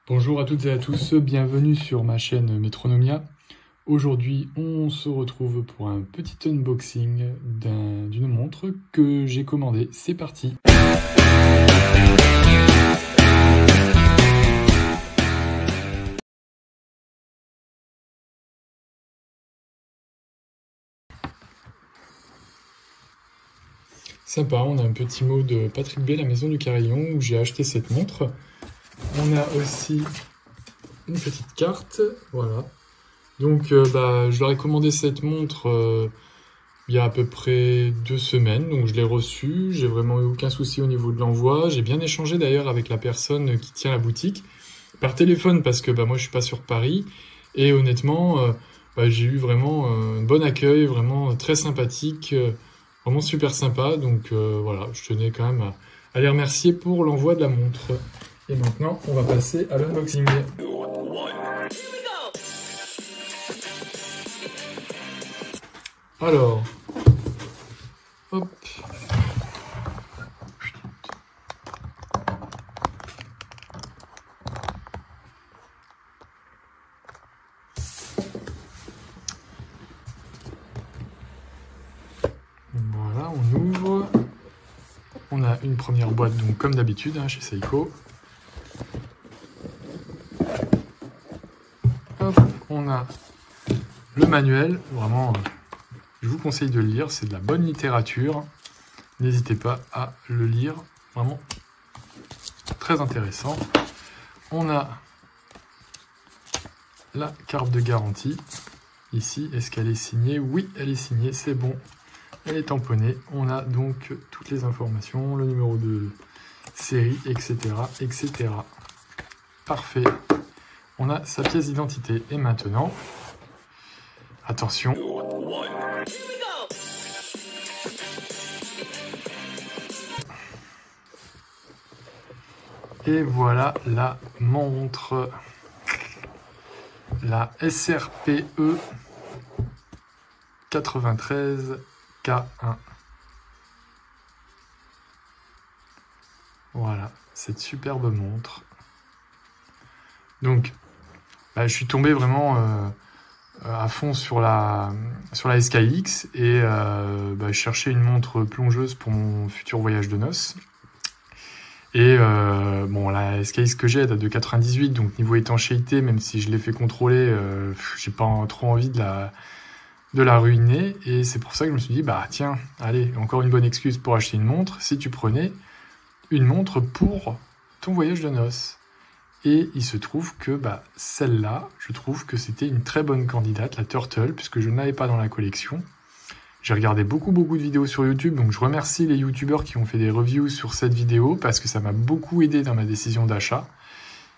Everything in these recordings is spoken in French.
Bonjour à toutes et à tous, bienvenue sur ma chaîne Metronomia. Aujourd'hui, on se retrouve pour un petit unboxing d'une montre que j'ai commandée. C'est parti! Sympa, on a un petit mot de Patrick B, la maison du carillon, où j'ai acheté cette montre. On a aussi une petite carte, voilà. Donc je leur ai commandé cette montre il y a à peu près 2 semaines, donc je l'ai reçue, j'ai vraiment eu aucun souci au niveau de l'envoi. J'ai bien échangé d'ailleurs avec la personne qui tient la boutique, par téléphone parce que moi je suis pas sur Paris, et honnêtement j'ai eu vraiment un bon accueil, vraiment très sympathique, vraiment super sympa, donc voilà, je tenais quand même à les remercier pour l'envoi de la montre. Et maintenant on va passer à l'unboxing. Alors, hop. Voilà, on ouvre. On a une première boîte, donc comme d'habitude, chez Seiko. Hop, on a le manuel, vraiment, je vous conseille de le lire, c'est de la bonne littérature. N'hésitez pas à le lire, vraiment très intéressant. On a la carte de garantie, ici, est-ce qu'elle est signée? Oui, elle est signée, c'est bon. Elle est tamponnée. On a donc toutes les informations, le numéro de série, etc., etc. Parfait. On a sa pièce d'identité. Et maintenant, attention. Et voilà la montre. La SRPE 93 K1. Voilà, cette superbe montre. Donc, je suis tombé vraiment à fond sur la SKX et je cherchais une montre plongeuse pour mon futur voyage de noces. Et la SKX que j'ai date de 98, donc niveau étanchéité, même si je l'ai fait contrôler, j'ai pas trop envie de la ruiner. Et c'est pour ça que je me suis dit, tiens, allez, encore une bonne excuse pour acheter une montre, si tu prenais une montre pour ton voyage de noces. Et il se trouve que celle-là, je trouve que c'était une très bonne candidate, la Turtle, puisque je ne l'avais pas dans la collection. J'ai regardé beaucoup de vidéos sur YouTube, donc je remercie les youtubeurs qui ont fait des reviews sur cette vidéo, parce que ça m'a beaucoup aidé dans ma décision d'achat.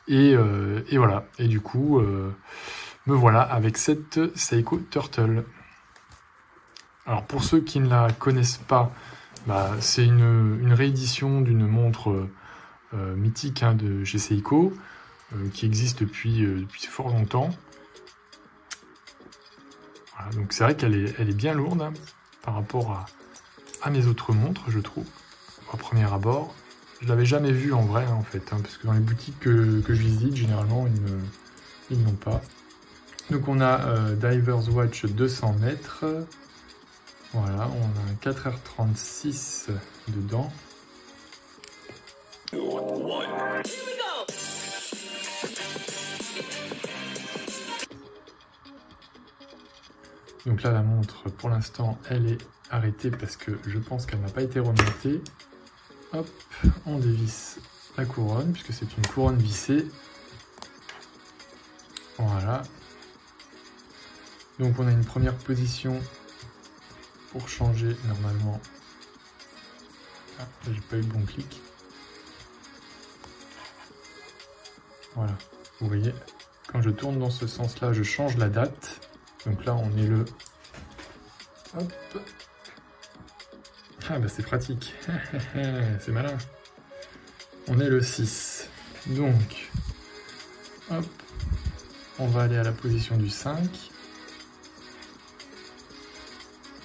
Et voilà, et du coup, me voilà avec cette Seiko Turtle. Alors pour ceux qui ne la connaissent pas, c'est une réédition d'une montre mythique de chez Seiko, qui existe depuis fort longtemps. Voilà, donc c'est vrai qu'elle est bien lourde par rapport à mes autres montres, je trouve, au premier abord. Je l'avais jamais vue en vrai, en fait, parce que dans les boutiques que je visite, généralement, ils n'ont pas. Donc on a Diver's Watch 200 mètres. Voilà, on a un 4h36 dedans. Donc là, la montre, pour l'instant, elle est arrêtée parce que je pense qu'elle n'a pas été remontée. Hop, on dévisse la couronne, puisque c'est une couronne vissée. Voilà. Donc on a une première position pour changer, normalement. Ah, j'ai pas eu le bon clic. Voilà, vous voyez, quand je tourne dans ce sens-là, je change la date. Donc là, on est le... Hop. Ah c'est pratique. C'est malin. On est le 6. Donc, hop. On va aller à la position du 5.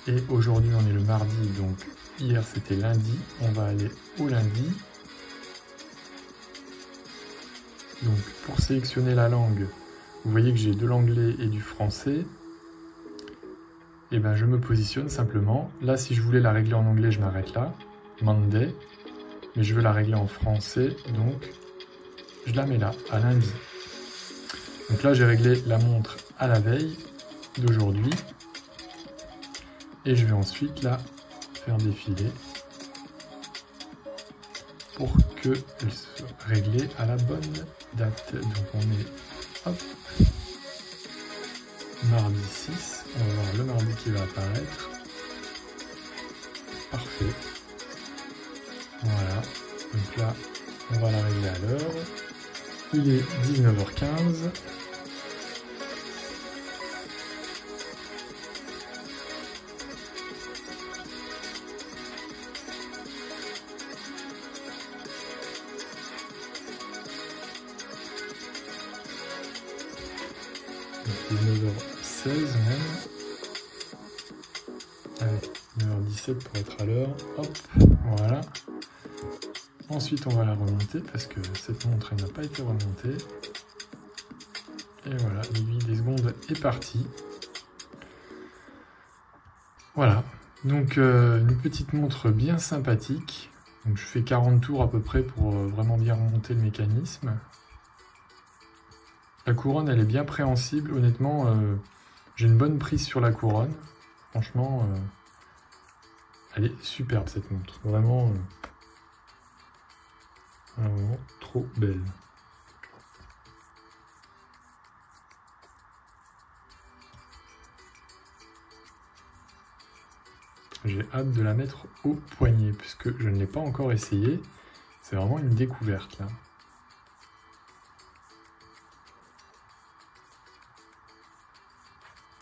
Et aujourd'hui, on est le mardi, donc hier, c'était lundi. On va aller au lundi. Donc pour sélectionner la langue, vous voyez que j'ai de l'anglais et du français. Et ben je me positionne simplement. Là, si je voulais la régler en anglais, je m'arrête là. Monday. Mais je veux la régler en français, donc je la mets là, à lundi. Donc là, j'ai réglé la montre à la veille d'aujourd'hui. Et je vais ensuite la faire défiler pour qu'elle soit réglée à la bonne date. Donc on est, hop, mardi 6. On va voir le mardi qui va apparaître. Parfait. Voilà. Donc là, on va la régler à l'heure. Il est 19h15. Donc 19h16 même. Allez, 9h17 pour être à l'heure. Hop, voilà. Ensuite, on va la remonter parce que cette montre elle n'a pas été remontée. Et voilà, l'aiguille des secondes est partie. Voilà, donc une petite montre bien sympathique. Donc je fais 40 tours à peu près pour vraiment bien remonter le mécanisme. La couronne, elle est bien préhensible. Honnêtement, j'ai une bonne prise sur la couronne. Franchement, elle est superbe cette montre. Vraiment, vraiment trop belle. J'ai hâte de la mettre au poignet, puisque je ne l'ai pas encore essayé. C'est vraiment une découverte là.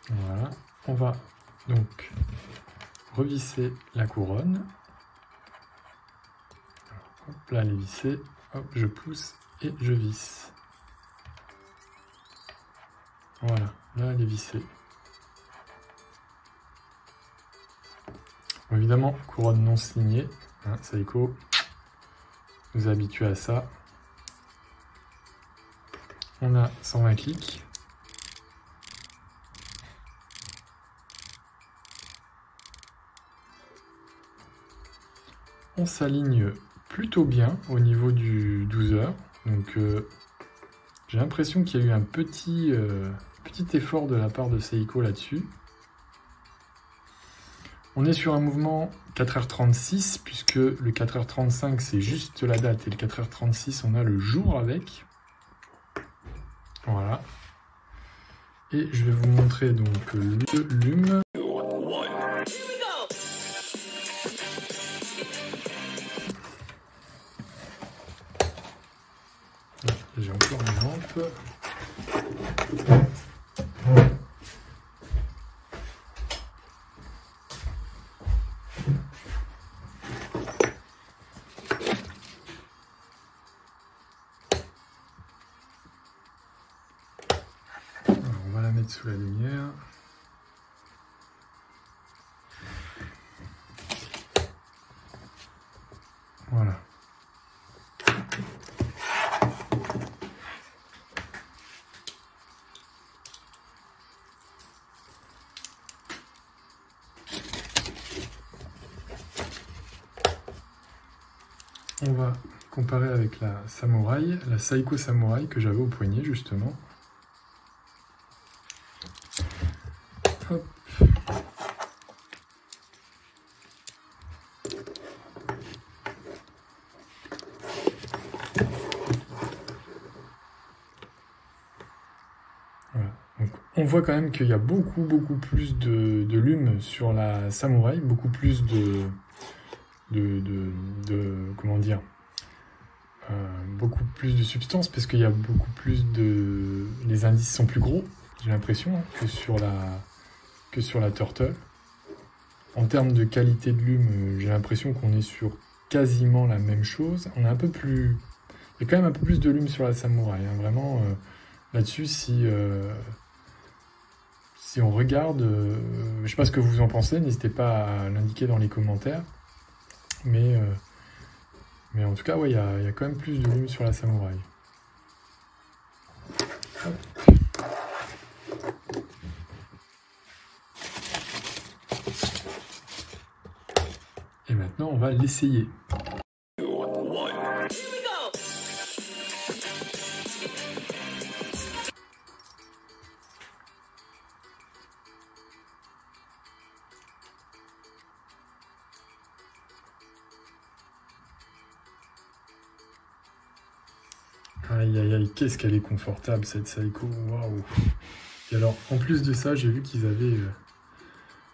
Voilà, on va donc revisser la couronne. Alors, hop, là elle est vissée, hop, je pousse et je visse. Voilà, là elle est vissée. Bon, évidemment, couronne non signée, hein, Seiko nous habitue à ça. On a 120 clics. On s'aligne plutôt bien au niveau du 12h. Donc j'ai l'impression qu'il y a eu un petit effort de la part de Seiko là-dessus. On est sur un mouvement 4h36, puisque le 4h35 c'est juste la date, et le 4h36 on a le jour avec. Voilà. Et je vais vous montrer donc le lume. J'ai encore une lampe. Alors, on va la mettre sous la lumière. Voilà. On va comparer avec la Samouraï, la Seiko Samouraï que j'avais au poignet justement. Hop. Voilà. Donc, on voit quand même qu'il y a beaucoup plus de lume sur la Samouraï, beaucoup plus de comment dire, beaucoup plus de substance parce qu'il y a beaucoup plus de, les indices sont plus gros, j'ai l'impression, hein, que sur la Turtle. En termes de qualité de lume, j'ai l'impression qu'on est sur quasiment la même chose. On a un peu plus, il y a quand même un peu plus de lume sur la Samouraï, hein, vraiment là-dessus. Si on regarde, je sais pas ce que vous en pensez, n'hésitez pas à l'indiquer dans les commentaires. Mais en tout cas, ouais, il y a quand même plus de lume sur la Samouraï. Hop. Et maintenant, on va l'essayer. Aïe aïe aïe, qu'est-ce qu'elle est confortable cette Seiko, waouh! Et alors, en plus de ça, j'ai vu qu'ils avaient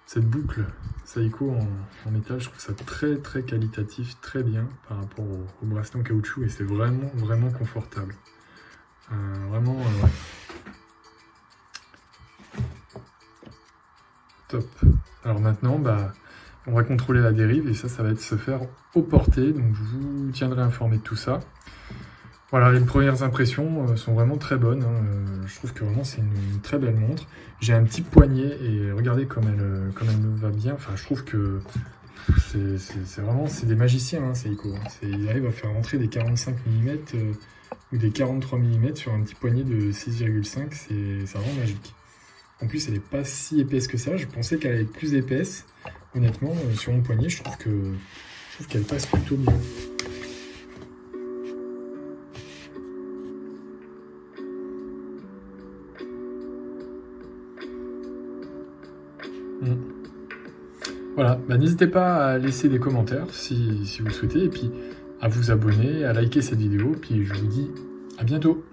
cette boucle Seiko en métal. Je trouve ça très très qualitatif, très bien par rapport au bracelet en caoutchouc et c'est vraiment vraiment confortable. Vraiment, ouais. Top. Alors maintenant, bah, on va contrôler la dérive et ça va être se faire au porté. Donc je vous tiendrai informé de tout ça. Voilà, les premières impressions sont vraiment très bonnes. Je trouve que vraiment c'est une très belle montre. J'ai un petit poignet et regardez comme elle me va bien. Enfin, je trouve que c'est vraiment des magiciens, hein, Seiko. Ils arrivent à faire rentrer des 45 mm ou des 43 mm sur un petit poignet de 6,5. C'est vraiment magique. En plus, elle n'est pas si épaisse que ça. Je pensais qu'elle allait être plus épaisse. Honnêtement, sur mon poignet, je trouve qu'elle passe plutôt bien. Voilà, bah, n'hésitez pas à laisser des commentaires si vous le souhaitez, et puis à vous abonner, à liker cette vidéo, puis je vous dis à bientôt.